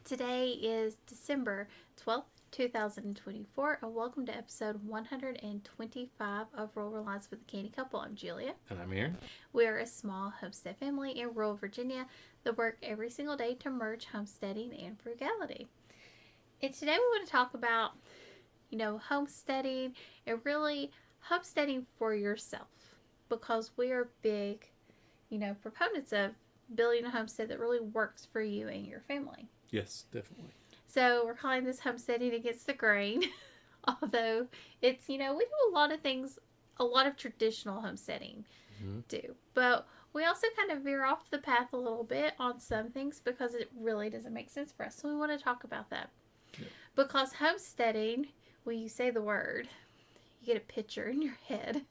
Today is December 12th, 2024, and welcome to episode 125 of Rural Reliance with the Canny Couple. I'm Julia. And I'm Aaron. We are a small homestead family in rural Virginia that work every single day to merge homesteading and frugality. And today we want to talk about, homesteading and really homesteading for yourself, because we are big, proponents of building a homestead that really works for you and your family. Yes, definitely. So we're calling this homesteading against the grain. Although it's, we do a lot of things, a lot of traditional homesteading do. But we also kind of veer off the path a little bit on some things because it really doesn't make sense for us. So we want to talk about that. Yeah. Because homesteading, when you say the word, you get a picture in your head.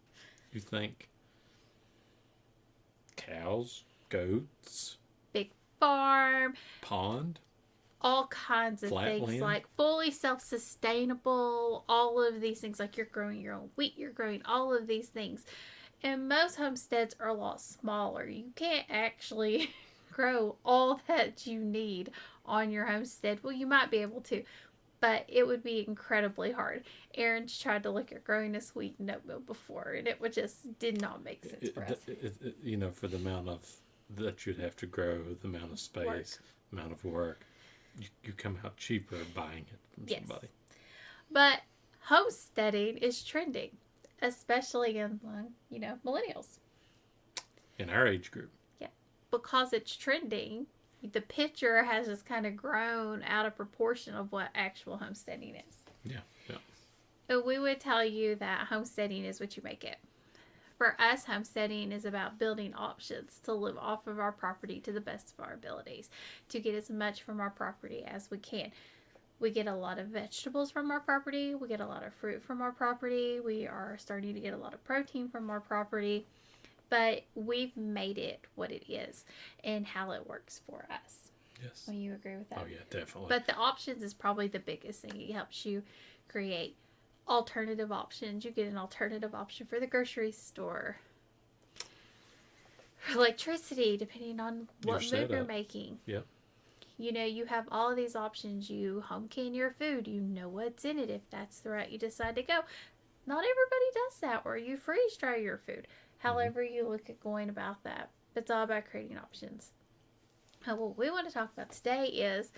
You think cows, goats, Big farm, pond, all kinds of flat things, land, like fully self-sustainable, all of these things, like you're growing your own wheat, you're growing all of these things. And most homesteads are a lot smaller. You can't actually grow all that you need on your homestead. Well, you might be able to, but it would be incredibly hard. Aaron's tried to look at growing a sweet and oatmeal before, and it would just did not make sense for us. For the amount of that you'd have to grow, the amount of space, amount of work, you come out cheaper buying it from somebody. But homesteading is trending, especially in millennials. In our age group. Yeah, because it's trending. The picture has just kind of grown out of proportion of what actual homesteading is. Yeah. So we would tell you that homesteading is what you make it. For us, homesteading is about building options to live off of our property to the best of our abilities, to get as much from our property as we can. We get a lot of vegetables from our property. We get a lot of fruit from our property. We are starting to get a lot of protein from our property. But we've made it what it is and how it works for us. Yes. Will you agree with that? Oh, yeah, definitely. But the options is probably the biggest thing. It helps you create alternative options. You get an alternative option for the grocery store. Electricity, depending on what move you're making. Yep. You have all of these options. You home can your food. You know what's in it if that's the route you decide to go. Not everybody does that, or you freeze dry your food. However you look at going about that. It's all about creating options. What we want to talk about today is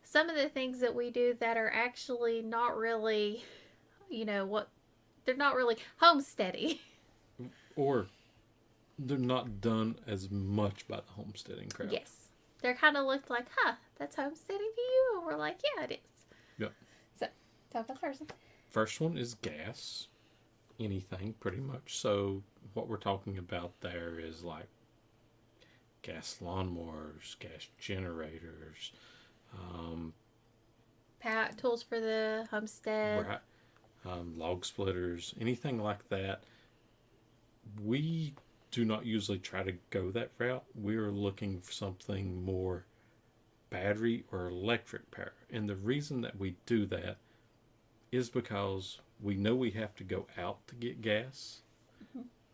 some of the things that we do that are actually not really, they're not really homesteading. Or they're not done as much by the homesteading crowd. Yes. They're kind of looked like, that's homesteading to you? And we're like, yeah, it is. Yep. So, talk about the first one. First one is gas. Anything, pretty much. So, what we're talking about there is like gas lawnmowers, gas generators, power tools for the homestead, log splitters, anything like that. We do not usually try to go that route. We're looking for something more battery or electric power. And the reason that we do that is because we know we have to go out to get gas.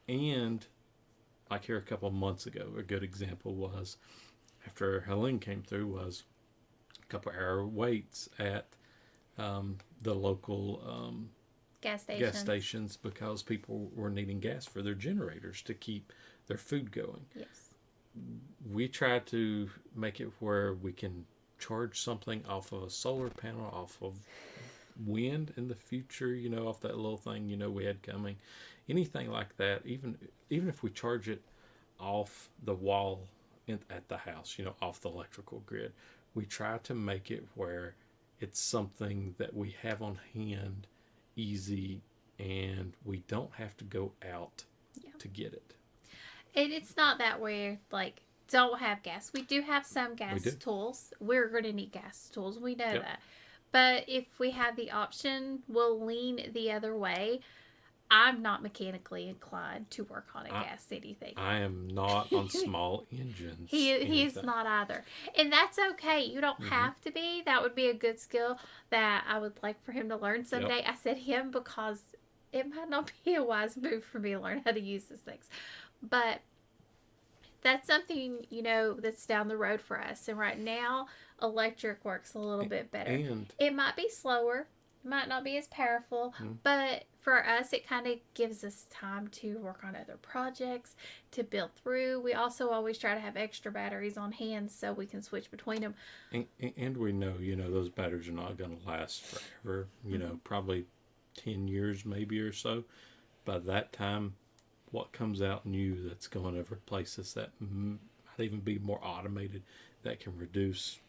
And like here a couple of months ago, a good example was after Helene came through was a couple hour waits at the local gas stations because people were needing gas for their generators to keep their food going. Yes. We try to make it where we can charge something off of a solar panel, off of wind in the future, off that little thing, we had coming. Anything like that, even if we charge it off the wall at the house, off the electrical grid, we try to make it where it's something that we have on hand, easy, and we don't have to go out to get it. And it's not that we're like don't have gas. We do have some gas tools. We're going to need gas tools. We know that. But if we have the option, we'll lean the other way. I'm not mechanically inclined to work on a gas anything. I am not on small engines. He is not either. And that's okay. You don't have to be. That would be a good skill that I would like for him to learn someday. Yep. I said him because it might not be a wise move for me to learn how to use these things. But that's something, that's down the road for us. And right now, electric works a little bit better. And It might be slower, might not be as powerful, mm, but for us, it kind of gives us time to work on other projects, to build through. We also always try to have extra batteries on hand so we can switch between them. and we know, those batteries are not going to last forever. Probably 10 years maybe or so. By that time, what comes out new that's going to replace us that might even be more automated, that can reduce,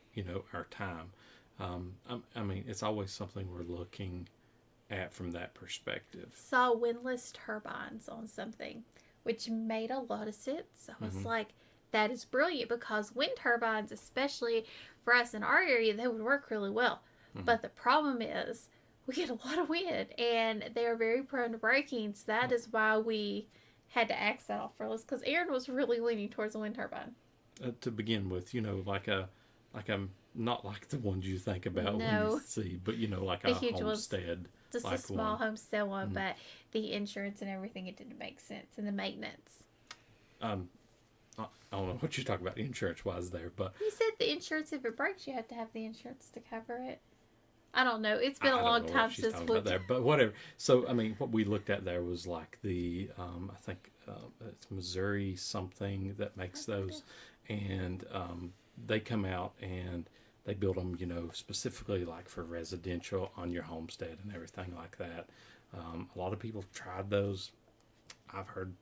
our time. I mean, it's always something we're looking at from that perspective. Saw windless turbines on something, which made a lot of sense. I was Mm-hmm. like, that is brilliant because wind turbines, especially for us in our area, they would work really well. Mm-hmm. But the problem is we get a lot of wind and they are very prone to breaking. So that is why we had to axe that off for us because Aaron was really leaning towards a wind turbine. To begin with, like a not like the ones you think about when you No, see, but like the a huge ones. homestead, Just a like small one. homestead one, Mm. but the insurance and everything, it didn't make sense. And the maintenance. Um, I don't know what you're talking about insurance wise there, but You said the insurance, if it breaks, you have to have the insurance to cover it. I don't know. It's been I a don't long know what time she's since talking we. about there, but whatever. So, I mean, what we looked at there was like the, I think it's Missouri something that makes those, and they come out and they build them, specifically like for residential on your homestead and everything like that. A lot of people have tried those. I've heard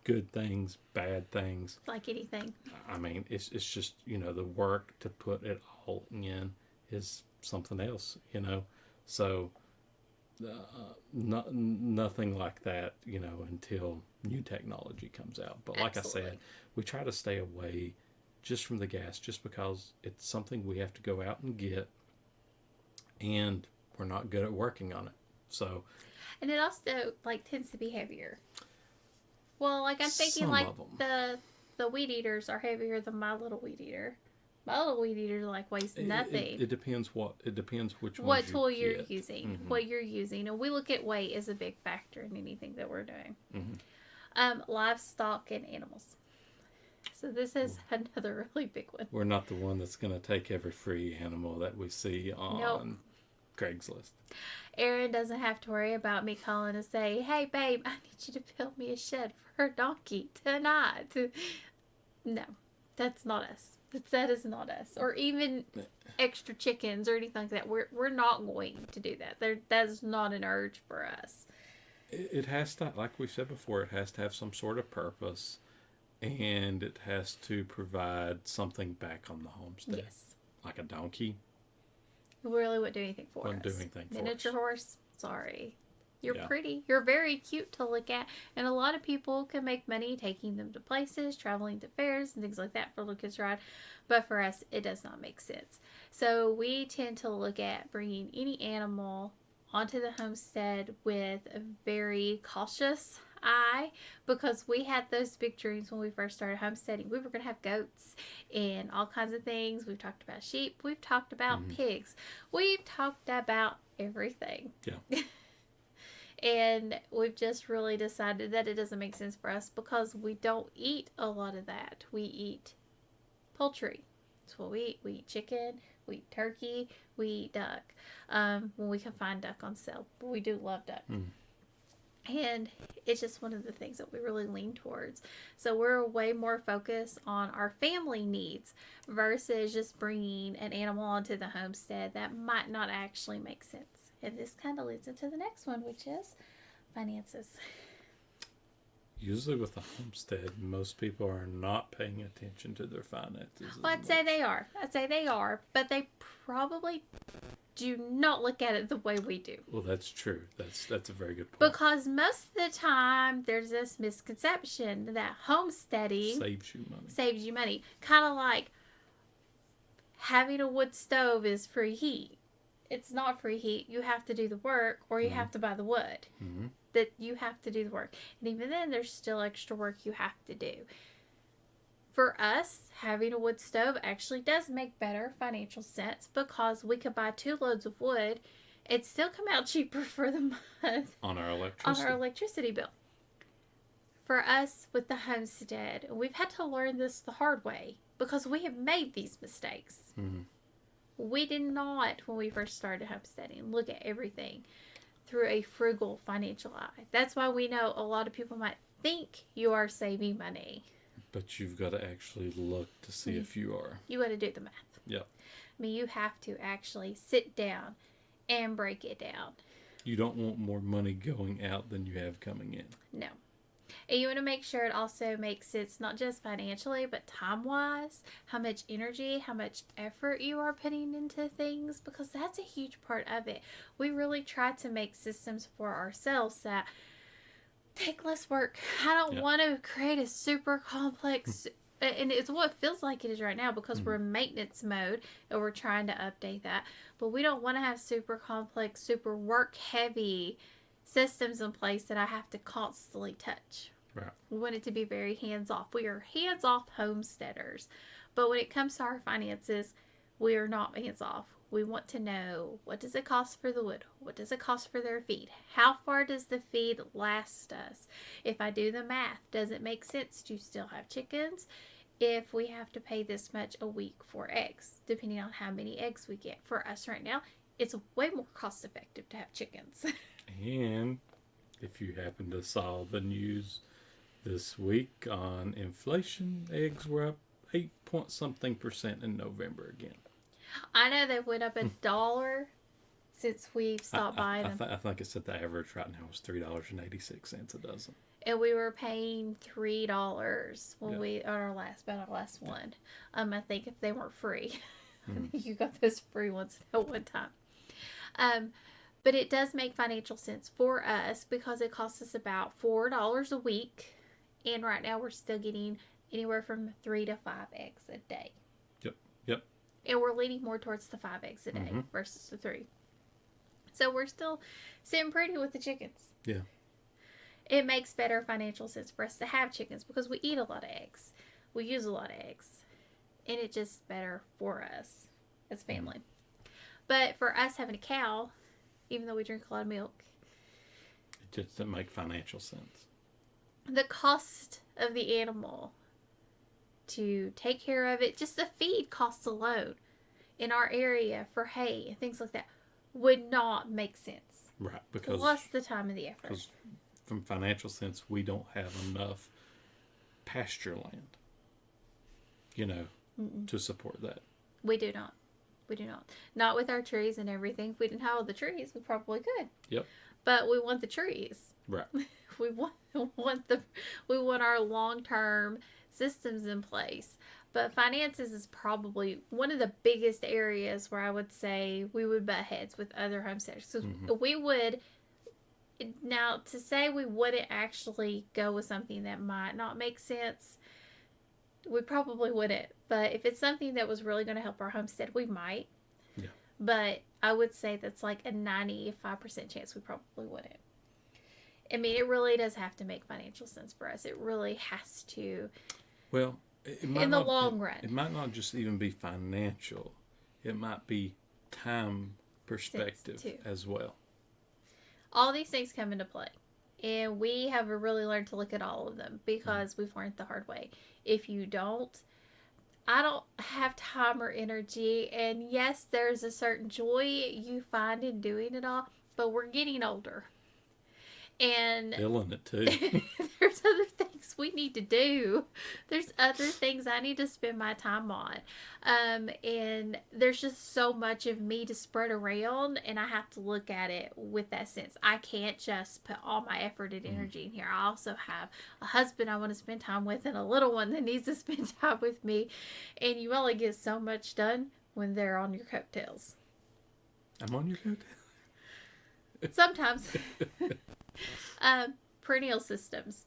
good things, bad things. Like anything. I mean, it's just the work to put it all in is something else. So nothing like that, until new technology comes out. But like Absolutely. I said, we try to stay away just from the gas, just because it's something we have to go out and get, and we're not good at working on it. So And it also like tends to be heavier. Well, like I'm thinking some like of them, the weed eaters are heavier than my little weed eater. My little weed eater like weighs nothing. it depends which What ones tool you you're get. using, Mm-hmm. what you're using, and we look at weight as a big factor in anything that we're doing. Mm-hmm. Livestock and animals. So this is another really big one. We're not the one that's going to take every free animal that we see on Nope. Craigslist. Aaron doesn't have to worry about me calling and say, "Hey, babe, I need you to build me a shed for a donkey tonight." No, that's not us. That is not us. Or even extra chickens or anything like that. We're not going to do that. That is not an urge for us. It has to, like we said before, it has to have some sort of purpose, and it has to provide something back on the homestead. Yes. Like a donkey We really wouldn't do anything for wouldn't us. do anything for Miniature us. horse, sorry. You're Yeah. pretty. You're very cute to look at. And a lot of people can make money taking them to places, traveling to fairs and things like that for Lucas Ride. But for us, it does not make sense. So we tend to look at bringing any animal onto the homestead with a very cautious eye because we had those big dreams when we first started homesteading. We were going to have goats and all kinds of things. We've talked about sheep. We've talked about pigs. We've talked about everything. Yeah. And we've just really decided that it doesn't make sense for us because we don't eat a lot of that. We eat poultry. That's what we eat. We eat chicken. We eat turkey. We eat duck. When we can find duck on sale. But we do love duck. Mm. And it's just one of the things that we really lean towards. So we're way more focused on our family needs versus just bringing an animal onto the homestead that might not actually make sense. And this kind of leads into the next one, which is finances. Usually with a homestead, most people are not paying attention to their finances. Well, I'd say they are. But they probably do not look at it the way we do. Well, that's true. That's a very good point. Because most of the time, there's this misconception that homesteading Saves you money. Kind of like having a wood stove is free heat. It's not free heat. You have to do the work or you have to buy the wood. Mm-hmm. That you have to do the work. And even then, there's still extra work you have to do. For us, having a wood stove actually does make better financial sense because we could buy 2 loads of wood. It'd still come out cheaper for the month On our electricity. bill. For us with the homestead, we've had to learn this the hard way because we have made these mistakes. Mm-hmm. We did not, when we first started homesteading, look at everything through a frugal financial eye. That's why we know a lot of people might think you are saving money. But you've got to actually look to see if you are. You got to do the math. Yep. I mean, you have to actually sit down and break it down. You don't want more money going out than you have coming in. No. And you want to make sure it also makes sense, not just financially, but time-wise, how much energy, how much effort you are putting into things, because that's a huge part of it. We really try to make systems for ourselves that take less work. I don't want to create a super complex, and it's what it feels like it is right now because we're in maintenance mode and we're trying to update that. But we don't want to have super complex, super work-heavy systems in place that I have to constantly touch. Right. We want it to be very hands-off. We are hands-off homesteaders. But when it comes to our finances, we are not hands-off. We want to know, what does it cost for the wood? What does it cost for their feed? How far does the feed last us? If I do the math, does it make sense to still have chickens if we have to pay this much a week for eggs, depending on how many eggs we get? For us right now, it's way more cost-effective to have chickens. And if you happen to saw the news this week on inflation, eggs were up 8-point-something% in November again. I know they went up $1 since we've stopped buying them. I think it's at the average right now is $3.86 a dozen. And we were paying $3 when we on our last one. I think if they weren't free, you got those free ones at one time. But it does make financial sense for us because it costs us about $4 a week. And right now we're still getting anywhere from 3 to 5 eggs a day. Yep. And we're leaning more towards the 5 eggs a day versus the 3. So we're still sitting pretty with the chickens. Yeah. It makes better financial sense for us to have chickens because we eat a lot of eggs. We use a lot of eggs. And it's just better for us as a family. But for us having a cow, even though we drink a lot of milk, It just doesn't make financial sense. the cost of the animal to take care of it, just the feed costs alone in our area for hay and things like that would not make sense. Right, because Plus the time and the effort. Because from financial sense, we don't have enough pasture land, to support that. We do not. We do not. Not with our trees and everything. If we didn't have all the trees, we probably could. Yep. But we want the trees. Right. We want our long-term systems in place. But finances is probably one of the biggest areas where I would say we would butt heads with other homesteaders. So we would, now to say we wouldn't actually go with something that might not make sense, we probably wouldn't. But if it's something that was really going to help our homestead, we might. Yeah. But I would say that's like a 95% chance we probably wouldn't. I mean, it really does have to make financial sense for us. It really has to. Well, in the long run. It might not just even be financial. It might be time perspective as well. All these things come into play. And we have really learned to look at all of them because we've learned the hard way. If you don't, I don't have time or energy. And yes, there's a certain joy you find in doing it all, but we're getting older. And Feeling it too. there's other things we need to do. There's other things I need to spend my time on. And there's just so much of me to spread around, and I have to look at it with that sense. I can't just put all my effort and energy in here. I also have a husband I want to spend time with and a little one that needs to spend time with me. And you only get so much done when they're on your coattails. I'm on your coattails? Sometimes. Perennial systems.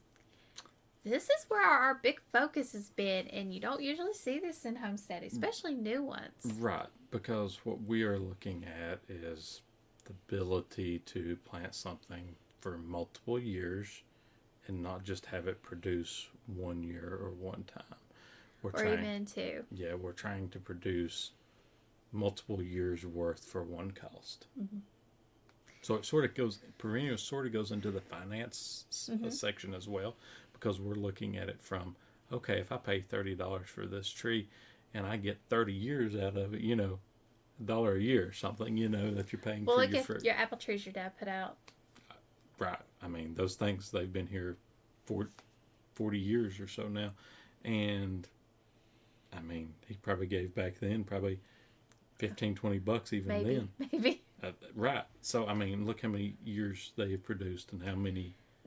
This is where our big focus has been, and you don't usually see this in homestead, especially new ones. Right, because what we are looking at is the ability to plant something for multiple years and not just have it produce 1 year or one time. Even two. Yeah, we're trying to produce multiple years worth for one cost. Mm-hmm. So it sort of goes, perennial sort of goes into the finance section as well, because we're looking at it from, okay, if I pay $30 for this tree and I get 30 years out of it, $1 a year or something, that you're paying Well, for look your at fruit. your apple trees your dad put out. Right. I mean, those things, they've been here for 40 years or so now. And I mean, he probably gave back then probably 15, $20 even Maybe, then. maybe. Right. So, I mean, look how many years they have produced and how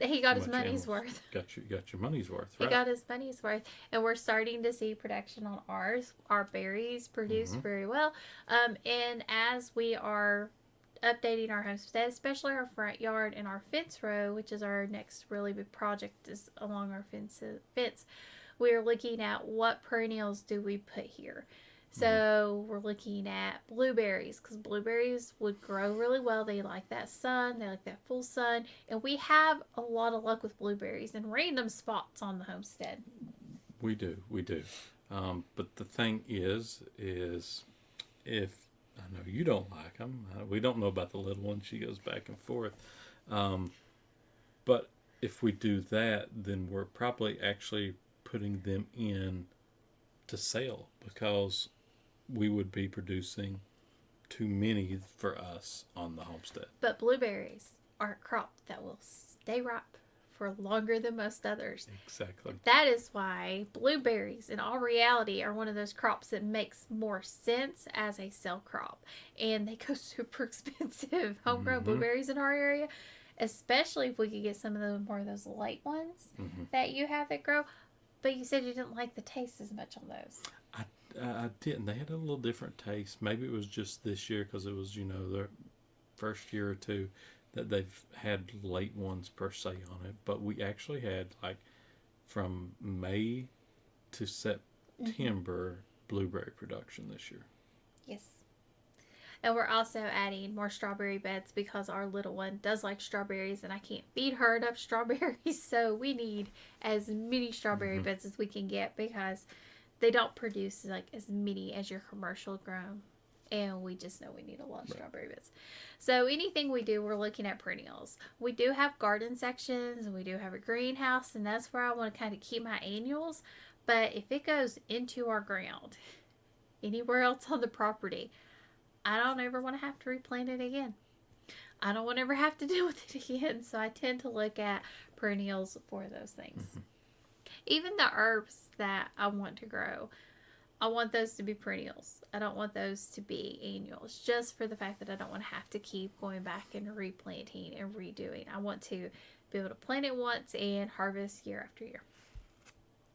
He got his much money's animals. worth. Got your money's worth, He right? got his money's worth, and we're starting to see production on ours. Our berries produce very well, and as we are updating our homestead, especially our front yard and our fence row, which is our next really big project, is along our fence. We're looking at what perennials do we put here. So we're looking at blueberries, because blueberries would grow really well. They like that sun, they like that full sun, and we have a lot of luck with blueberries in random spots on the homestead. We do. But the thing is if I know you don't like them, we don't know about the little one. She goes back and forth. But if we do that, then we're probably actually putting them in to sale, because we would be producing too many for us on the homestead. But blueberries are a crop that will stay ripe for longer than most others. Exactly. That is why blueberries, in all reality, are one of those crops that makes more sense as a sell crop. And they go super expensive. Homegrown blueberries in our area, especially if we could get some of the more of those late ones that you have that grow. But you said you didn't like the taste as much on those. I didn't. They had a little different taste. Maybe it was just this year because it was, their first year or two that they've had late ones per se on it. But we actually had, like, from May to September blueberry production this year. Yes. And we're also adding more strawberry beds because our little one does like strawberries and I can't feed her enough strawberries. So we need as many strawberry beds as we can get, because they don't produce like as many as your commercial grown. And we just know we need a lot of strawberry beds. So anything we do, we're looking at perennials. We do have garden sections and we do have a greenhouse, and that's where I want to kind of keep my annuals. But if it goes into our ground, anywhere else on the property, I don't ever want to have to replant it again. I don't want to ever have to deal with it again. So I tend to look at perennials for those things. Even the herbs that I want to grow, I want those to be perennials. I don't want those to be annuals, just for the fact that I don't want to have to keep going back and replanting and redoing. I want to be able to plant it once and harvest year after year.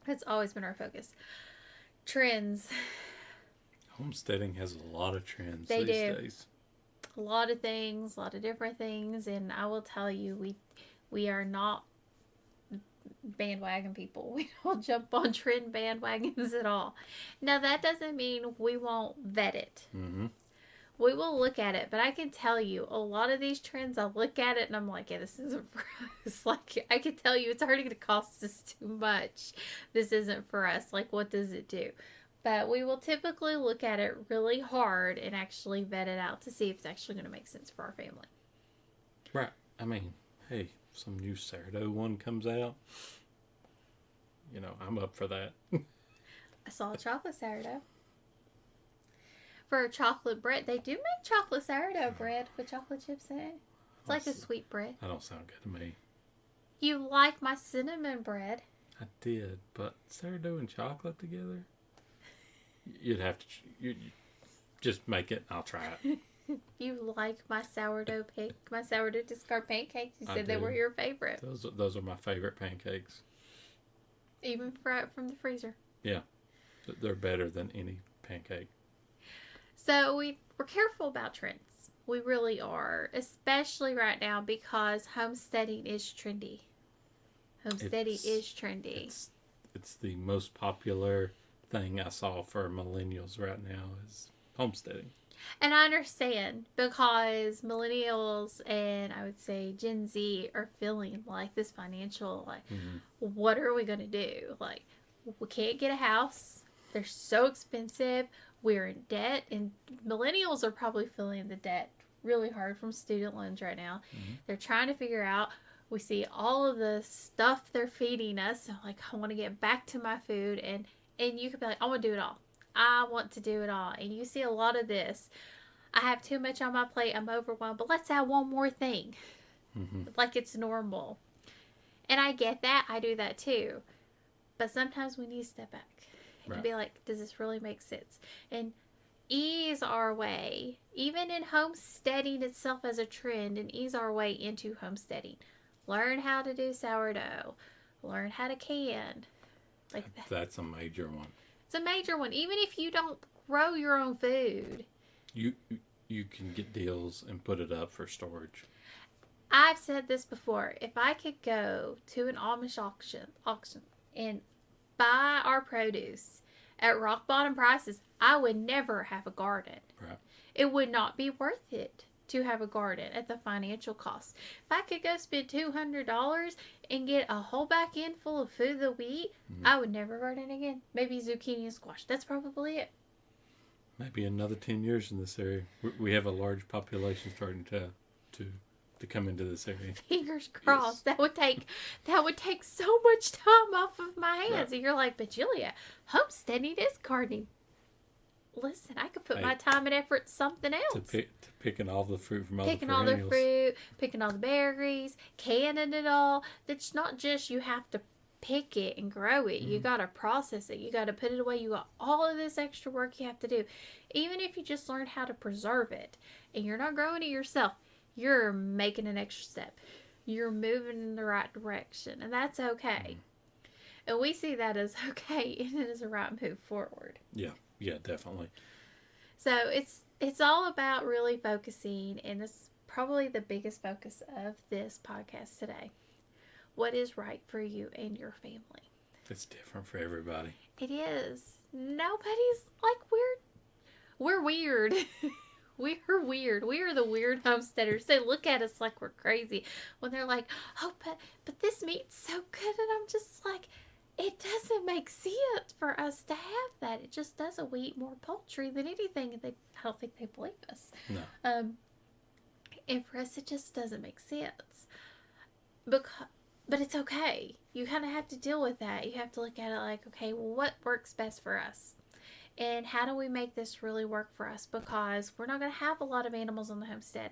That's always been our focus. Trends. Homesteading has a lot of trends They these do. days. A lot of things, a lot of different things, and I will tell you, we are not bandwagon people. We don't jump on trend bandwagons at all. Now that doesn't mean we won't vet it. We will look at it, but I can tell you a lot of these trends, I look at it and I'm like, yeah, this isn't for us. Like, I can tell you it's already going to cost us too much. This isn't for us. Like, what does it do? But we will typically look at it really hard and actually vet it out to see if it's actually going to make sense for our family. Right. I mean, hey, some new sourdough one comes out, I'm up for that. I saw a chocolate sourdough. For chocolate bread, they do make chocolate sourdough bread with chocolate chips in it. It's like a sweet bread. That don't sound good to me. You like my cinnamon bread? I did, but sourdough and chocolate together? You'd have to just make it. I'll try it. You like my sourdough discard pancakes? You said they do. were your favorite. Those are my favorite pancakes. Even from the freezer. Yeah, they're better than any pancake. So we're careful about trends. We really are, especially right now because homesteading is trendy. Homesteading is trendy. It's the most popular thing I saw for millennials right now is homesteading. And I understand, because millennials and I would say Gen Z are feeling like this financial, like, what are we going to do? Like, we can't get a house. They're so expensive. We're in debt. And millennials are probably feeling the debt really hard from student loans right now. They're trying to figure out, We see all of the stuff they're feeding us. So like, I want to get back to my food, and you could be like, I want to do it all. I want to do it all. And you see a lot of this. I have too much on my plate. I'm overwhelmed. But let's add one more thing. Mm-hmm. Like it's normal. And I get that. I do that too. But sometimes we need to step back and be like, does this really make sense? And ease our way, even in homesteading itself as a trend, and ease our way into homesteading. Learn how to do sourdough. Learn how to can. Like that. That's a major one. It's a major one. Even if you don't grow your own food. You can get deals and put it up for storage. I've said this before. If I could go to an Amish auction and buy our produce at rock bottom prices, I would never have a garden. Right. It would not be worth it to have a garden at the financial cost. If I could go spend $200 and get a whole back end full of food that we eat, I would never garden again. Maybe zucchini and squash. That's probably it. Maybe another 10 years in this area. We have a large population starting to come into this area. Fingers crossed. Yes. That would take so much time off of my hands. Right. And you're like, but Julia, homesteading is gardening. Listen, I could put my time and effort in something else. To picking all the fruit from all picking the perennials. All the fruit, picking all the berries, canning it all. That's not just you have to pick it and grow it. You got to process it. You got to put it away. You got all of this extra work you have to do. Even if you just learned how to preserve it and you're not growing it yourself, you're making an extra step. You're moving in the right direction, and that's okay. And we see that as okay, and it is a right move forward. Yeah, definitely. So it's all about really focusing, and this is probably the biggest focus of this podcast today. What is right for you and your family? It's different for everybody. It is. Nobody's like we're weird. We're weird. We are the weird homesteaders. They look at us like we're crazy when they're like, oh, but this meat's so good. And I'm just like, it doesn't make sense for us to have that. It just doesn't. We eat more poultry than anything. And I don't think they believe us. No. And for us, it just doesn't make sense. But it's okay. You kind of have to deal with that. You have to look at it like, okay, well, what works best for us? And how do we make this really work for us? Because we're not going to have a lot of animals on the homestead.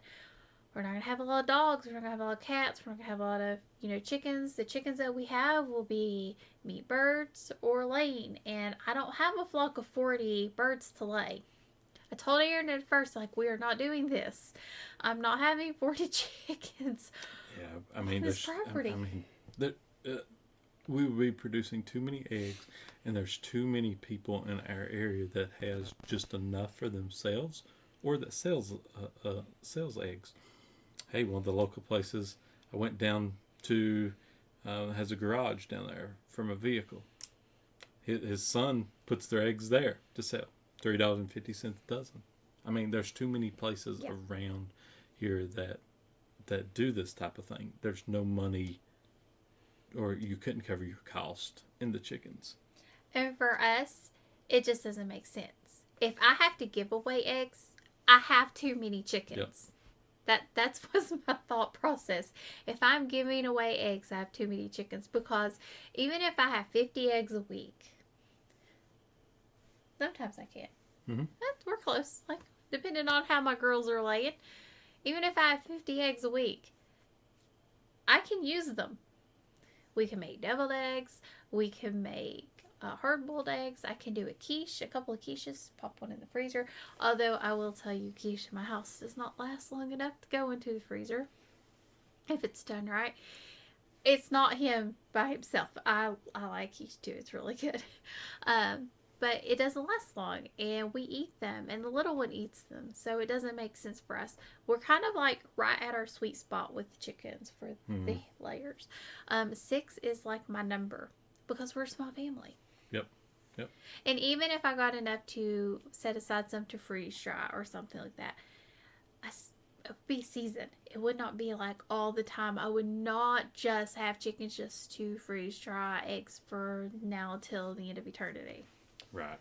We're not going to have a lot of dogs. We're not going to have a lot of cats. We're not going to have a lot of, chickens. The chickens that we have will be meat birds or laying. And I don't have a flock of 40 birds to lay. I told Aaron at first, like, we are not doing this. I'm not having 40 chickens. Yeah, I mean, on this property. We would be producing too many eggs, and there's too many people in our area that has just enough for themselves or that sells eggs. Hey, one of the local places I went down to has a garage down there from a vehicle. His son puts their eggs there to sell, $3.50 a dozen. I mean, there's too many places around here that do this type of thing. There's no money, or you couldn't cover your cost in the chickens. And for us, it just doesn't make sense. If I have to give away eggs, I have too many chickens. Yep. That's what's my thought process. If I'm giving away eggs, I have too many chickens. Because even if I have 50 eggs a week, sometimes I can't. Mm-hmm. We're close. Like, depending on how my girls are laying. Even if I have 50 eggs a week, I can use them. We can make deviled eggs. We can make hard-boiled eggs. I can do a couple of quiches, pop one in the freezer. Although I will tell you, quiche in my house does not last long enough to go into the freezer if it's done right. It's not him by himself. I like quiche too. It's really good. But it doesn't last long, and we eat them, and the little one eats them, so it doesn't make sense for us. We're kind of like right at our sweet spot with the chickens for the layers. 6 is like my number because we're a small family. Yep. And even if I got enough to set aside some to freeze dry or something like that, it would be seasoned. It would not be like all the time. I would not just have chickens just to freeze dry eggs for now till the end of eternity. Right.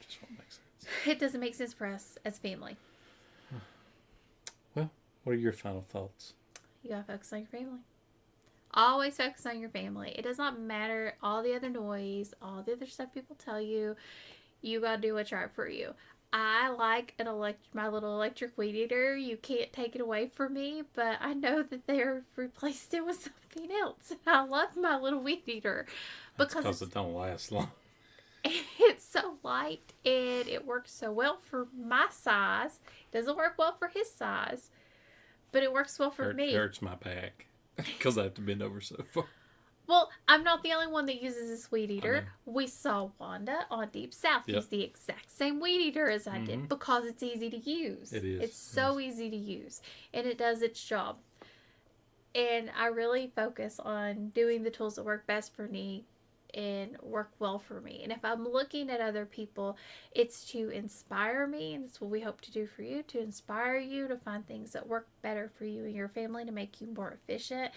Just won't make sense. It doesn't make sense for us as family. Well, what are your final thoughts? You gotta focus on your family. Always focus on your family. It does not matter all the other noise, all the other stuff people tell you. You gotta do what's right for you. I like my little electric weed eater. You can't take it away from me, but I know that they're replaced it with something else. I love my little weed eater That's because because it don't last long. it's so light and it works so well for my size. It doesn't work well for his size, but it works well for me. Hurts my back because I have to bend over so far. Well, I'm not the only one that uses this weed I eater. know. We saw Wanda on Deep South Yep. use the exact same weed eater as I did Mhm. because it's easy to use. It is. It's so easy to use and it does its job. And I really focus on doing the tools that work best for me and work well for me. And if I'm looking at other people, it's to inspire me, and that's what we hope to do for you, to inspire you to find things that work better for you and your family, to make you more efficient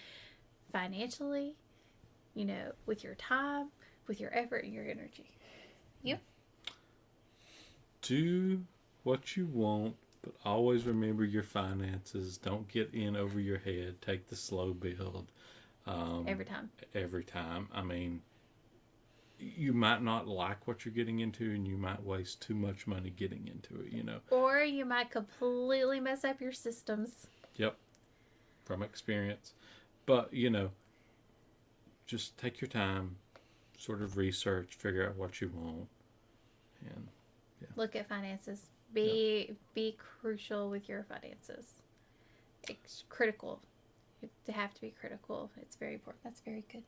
financially, with your time, with your effort and your energy. You? Do what you want, but always remember your finances. Don't get in over your head. Take the slow build. Every time. Every time. I mean, you might not like what you're getting into, and you might waste too much money getting into it. Or you might completely mess up your systems. Yep, from experience. But, just take your time, sort of research, figure out what you want, and yeah. Look at finances. Be crucial with your finances. It's critical. You have to be critical. It's very important. That's very good.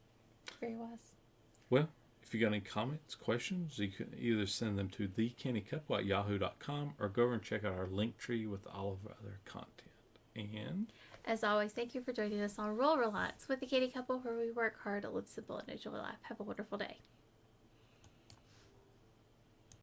Very wise. Well, if you got any comments, questions, you can either send them to thecannycouple@yahoo.com or go over and check out our link tree with all of our other content. And as always, thank you for joining us on Rural Reliance with the Canny Couple, where we work hard to live simple and enjoy life. Have a wonderful day.